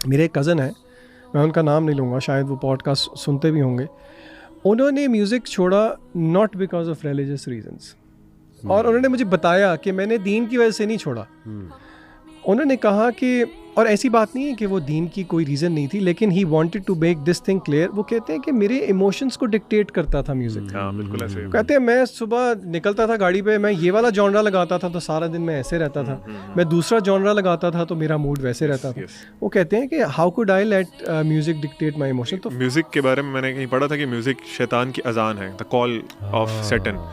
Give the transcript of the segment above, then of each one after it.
मेरे कज़न हैं, मैं उनका नाम नहीं लूँगा, शायद वो पॉडकास्ट सुनते भी होंगे। उन्होंने म्यूज़िक छोड़ा not because of religious reasons, और उन्होंने मुझे बताया कि मैंने दीन की वजह से नहीं छोड़ा। उन्होंने कहा कि, और ऐसी बात नहीं है कि वो दीन की कोई रीज़न नहीं थी, लेकिन he wanted to make this thing clear. वो कहते हैं कि मेरे इमोशंस को डिक्टेट करता था म्यूज़िक। बिल्कुल ऐसे कहते हैं मैं सुबह निकलता था गाड़ी पे, मैं ये वाला जॉनरा लगाता था तो सारा दिन मैं ऐसे रहता था, मैं दूसरा जॉनरा लगाता था तो मेरा मूड वैसे रहता था। वो कहते हैं कि how could I let music dictate my emotion. तो म्यूज़िक के बारे में मैंने कहीं पढ़ा था कि म्यूज़िक शैतान की अजान है, द कॉल ऑफ सैटन।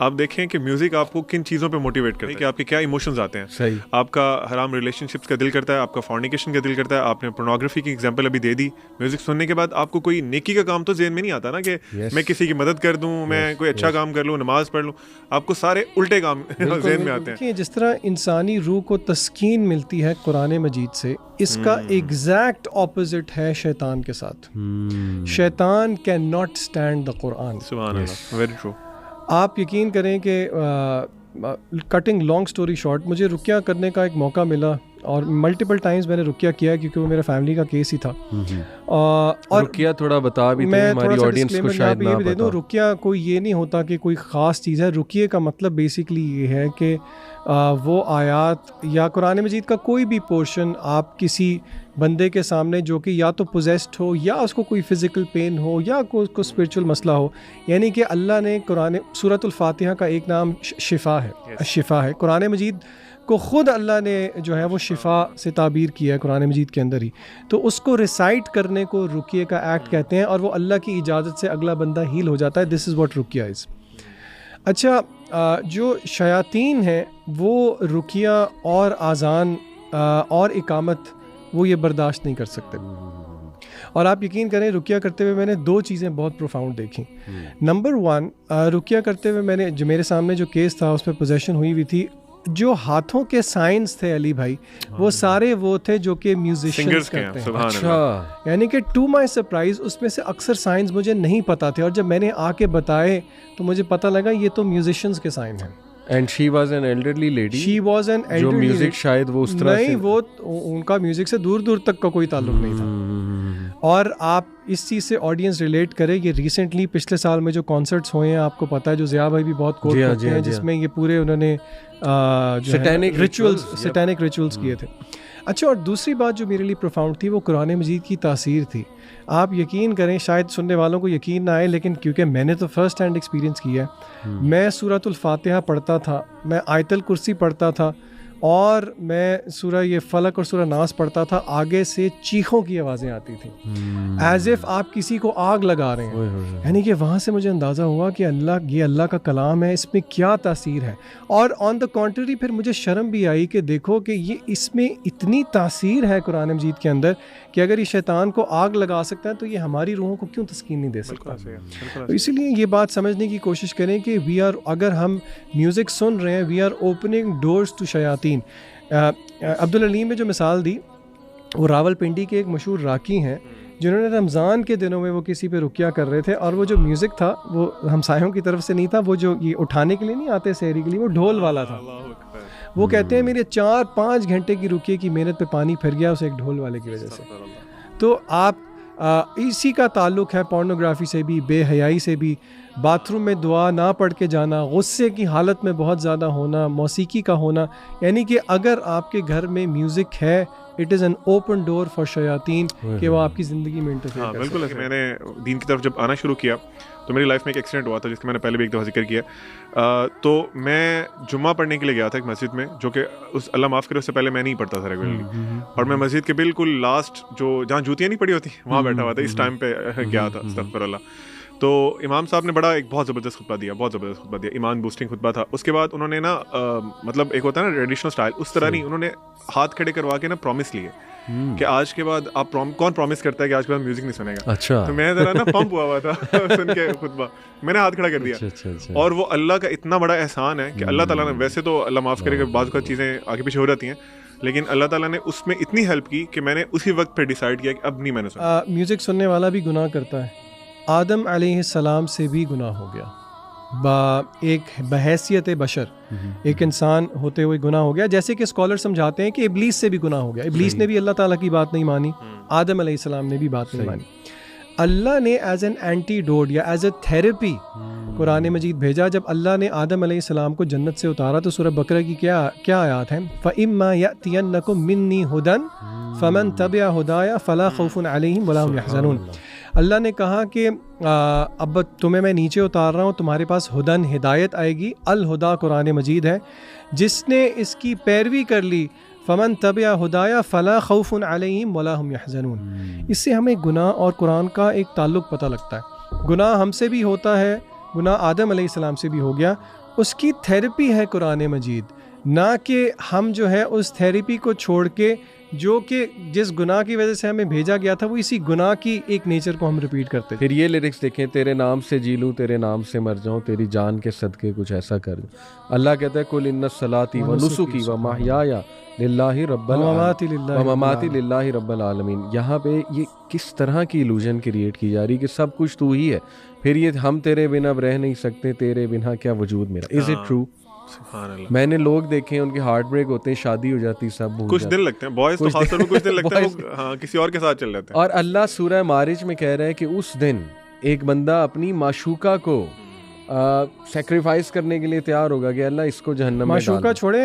आप देखें कि म्यूज़िक आपको किन चीज़ों पे मोटिवेट करता है, कि आपके क्या इमोशंस आते हैं। सही। आपका हराम रिलेशनशिप्स का दिल करता है, आपका फॉर्निकेशन का दिल करता है, आपने पोर्नोग्राफी की एग्जांपल अभी दे दी। म्यूज़िक सुनने के बाद आपको कोई नेकी का काम तो ज़हन में नहीं आता ना, कि मैं किसी की मदद कर दूं, मैं कोई अच्छा काम कर लूं, नमाज पढ़ लूं। आपको सारे उल्टे काम ज़हन में आते हैं। जिस तरह इंसानी रूह को तस्कीन मिलती है कुरान मजीद से, इसका एग्जैक्ट ऑपोजिट है शैतान के साथ। शैतान can not stand the Quran. सुभान अल्लाह, वेरी ट्रू। आप यकीन करें कि कटिंग लॉन्ग स्टोरी शॉर्ट, मुझे रुकिया करने का एक मौका मिला, और मल्टीपल टाइम्स मैंने रुकिया किया क्योंकि वो मेरा फैमिली का केस ही था। और रुकिया थोड़ा बता भी, मैं हमारी ऑडियंस को शायद ना दे दूं, रुकिया कोई ये नहीं होता कि कोई ख़ास चीज़ है। रुकिये का मतलब बेसिकली ये है कि वो आयात या कुरान मजीद का कोई भी पोर्शन आप किसी बंदे के सामने जो कि या तो पोजेस्ड हो, या उसको कोई फ़िज़िकल पेन हो, या उसको स्पिरिचुअल मसला हो, यानी कि अल्लाह ने कुरान सूरतुल फातिहा का एक नाम शिफा है, शिफा है। कुरान मजीद को ख़ुद अल्लाह ने जो है वो शिफा से ताबीर किया है कुरान मजीद के अंदर ही, तो उसको रिसाइट करने को रुकिये का एक्ट कहते हैं, और वो अल्लाह की इजाज़त से अगला बंदा हील हो जाता है। दिस इज़ व्हाट रुकिया इज़। अच्छा, जो शयातीन हैं वो रुकिया और आज़ान और इकामत वो ये बर्दाश्त नहीं कर सकते। और आप यकीन करें, रुकिया करते हुए मैंने दो चीज़ें बहुत प्रोफाउंड देखी। नंबर वन, रुकिया करते हुए मैंने, जो मेरे सामने जो केस था उस पर पोजेशन हुई हुई थी, जो हाथों के साइंस थे अली भाई, वो सारे वो थे जो कि म्यूजिशियंस करते हैं। अच्छा। यानी कि टू माय सरप्राइज उसमें से अक्सर साइंस मुझे नहीं पता थे, और जब मैंने आके बताए तो मुझे पता लगा ये तो म्यूजिशियंस के साइन हैं। And she was an elderly lady. She was an elderly, जो म्यूजिक शायद वो उस तरह नहीं, से वो उनका म्यूजिक से दूर दूर तक का कोई ताल्लुक नहीं था। और आप इस चीज़ से ऑडियंस रिलेट करें, ये रिसेंटली पिछले साल में जो कॉन्सर्ट्स हुए हैं, आपको पता है, जो ज़िया भाई भी बहुत कोट करते हैं, जिसमें ये पूरे उन्होंने सैटेनिक रिचुअल्स किए थे। अच्छा, और दूसरी बात जो मेरे लिए प्रोफाउंड थी वो कुरान मजीद की तासीर थी। आप यकीन करें, शायद सुनने वालों को यकीन ना आए, लेकिन क्योंकि मैंने तो फर्स्ट हैंड एक्सपीरियंस किया है। मैं सूरतुल फातिहा पढ़ता था, मैं आयतुल कुर्सी पढ़ता था, और मैं सूरह ये फलक और सूरह नास पढ़ता था, आगे से चीखों की आवाज़ें आती थी, एज इफ़ आप किसी को आग लगा रहे हैं। यानी कि वहाँ से मुझे अंदाज़ा हुआ कि ये अल्लाह का कलाम है, इसमें क्या तासीर है। और ऑन द कॉन्ट्ररी फिर मुझे शर्म भी आई कि देखो कि ये इसमें इतनी तासीर है कुरान मजीद के अंदर कि अगर ये शैतान को आग लगा सकता है तो ये हमारी रूहों को क्यों तस्कीन नहीं दे सकता। तो इसीलिए ये बात समझने की कोशिश करें कि अगर हम म्यूज़िक सुन रहे हैं, we are opening doors to शयातीन। अब्दुल अलीम में जो मिसाल दी, वो रावलपिंडी के एक मशहूर राकी हैं, जिन्होंने रमज़ान के दिनों में वो किसी पे रुकिया कर रहे थे, और वो जो म्यूज़िक था वो हमसायों की तरफ से नहीं था, वो जो ये उठाने के लिए नहीं आते सहरी के लिए, वो ढोल वाला था। वो कहते हैं मेरे 4-5 घंटे की रुकिये की मेहनत पे पानी फिर गया, उस एक ढोल वाले की वजह से। तो आप इसी का ताल्लुक़ है पोर्नोग्राफी से भी, बेहयाई से भी, बाथरूम में दुआ ना पढ़ के जाना, गुस्से की हालत में बहुत ज़्यादा होना, मौसीकी का होना। यानी कि अगर आपके घर में म्यूज़िक है, it is an open door for शयातीन कि वो आपकी ज़िंदगी में इंटरफेयर कर बिल्कुल। मैंने दीन की तरफ जब आना शुरू किया तो मेरी लाइफ में एक एक्सीडेंट हुआ था, जिसका मैंने पहले भी एक दफ़ा जिक्र किया। तो मैं जुम्मा पढ़ने के लिए गया था एक मस्जिद में, जो कि उस अल्लाह माफ़ करे उससे पहले मैं नहीं पढ़ता था रेगुलरली, और मैं मस्जिद के बिल्कुल लास्ट, जो जहाँ जूतियाँ नहीं पड़ी होती, वहाँ बैठा हुआ था। इस टाइम पे गया था, अस्तगफिरुल्लाह। तो इमाम साहब ने बड़ा एक बहुत ज़बरदस्त खुतबा दिया, बहुत ज़बरदस्त खुतबा दिया, ईमान बूस्टिंग खुतबा था। उसके बाद उन्होंने ना मतलब एक होता है ना ट्रेडिशनल स्टाइल, उस तरह नहीं, उन्होंने हाथ खड़े करवा के ना प्रॉमिस लिए कि आज के बाद आप कौन प्रॉमिस करता है कि आज के बाद म्यूजिक नहीं सुनेगा। अच्छा। तो मैं जरा ना पंप हुआ था सुन के खुतबा, मैंने हाथ खड़ा कर दिया। अच्छा। और वो अल्लाह का इतना बड़ा एहसान है कि अल्लाह ताला ने, वैसे तो अल्लाह माफ़ करे कि बाज़ का चीज़ें आगे पीछे हो जाती हैं, लेकिन अल्लाह ताला ने उसमें इतनी हेल्प की कि मैंने उसी वक्त पे डिसाइड किया कि अब नहीं मैंने सुना। म्यूज़िक सुनने वाला भी गुनाह करता है, आदम अलैहिस्सलाम से भी गुनाह हो गया। एक बहैसियत बशर एक इंसान होते हुए गुनाह हो गया, जैसे कि स्कॉलर समझाते हैं कि इब्लीस से भी गुनाह हो गया। इब्लीस ने भी अल्लाह ताला की बात नहीं मानी, आदम अलैहिस्सलाम ने भी बात नहीं मानी। अल्लाह ने एज एन एंटीडोट या एज ए थेरेपी कुरान मजीद भेजा। जब अल्लाह ने आदम अलैहिस्सलाम को जन्नत से उतारा तो सूरह बकरा की क्या आयत है, फ़इम्मा यअतियन्नकुम मिन्नी हुदन फमन तबिअ हुदाया फला खौफुन अलैहिम वला हुम यहज़नून। अल्लाह ने कहा कि अब तुम्हें मैं नीचे उतार रहा हूँ, तुम्हारे पास हुदन हिदायत आएगी। अल हुदा कुरान मजीद है, जिसने इसकी पैरवी कर ली फ़मन तबिअ हुदाया फ़ला खौफुन अलैहिम वला हुम यहज़नून। इससे हमें गुनाह और कुरान का एक ताल्लुक़ पता लगता है। गुनाह हमसे भी होता है, गुनाह आदम अलैहिस्सलाम से भी हो गया, उसकी थेरेपी है कुरान मजीद, ना कि हम जो है उस थेरेपी को छोड़ के जो कि जिस गुनाह की वजह से हमें भेजा गया था वो इसी गुनाह की एक नेचर को हम रिपीट करते थे। फिर ये लिरिक्स देखें, तेरे नाम से जी लूँ, तेरे नाम से मर जाऊँ, तेरी जान के सदके कुछ ऐसा कर दूँ। अल्लाह कहता है कुल इन्ना सलाती व नुसुकी व महयाया लिल्लाहि रब्बिल आलमीन। यहाँ पे ये किस तरह की इल्यूजन क्रिएट की जा रही कि सब कुछ तू ही है, फिर ये हम तेरे बिना अब रह नहीं सकते, तेरे बिना क्या वजूद मेरा। Is it true? मैंने लोग देखे हैं उनके हार्ट ब्रेक होते हैं, शादी हो जाती, सब कुछ दिन लगते हैं, बॉयज तो खासतौर पे कुछ दिन लगते हैं, वो हाँ किसी और के साथ चल जाते हैं। और अल्लाह सूरह मारिज में कह रहा है कि उस दिन एक बंदा अपनी माशूका को सैक्रिफाइस करने के लिए तैयार होगा कि अल्लाह इसको जहन्नम में डाल। माशूका छोड़े,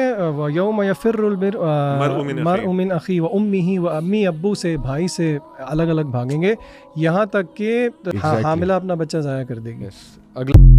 यौम यफिर्रुल मरउ मिन अखी व उम्मिही व अम्मी, अब्बू से, भाई से अलग अलग भागेंगे, यहाँ तक कि हामिला अपना बच्चा ज़ाया कर देगी। अगला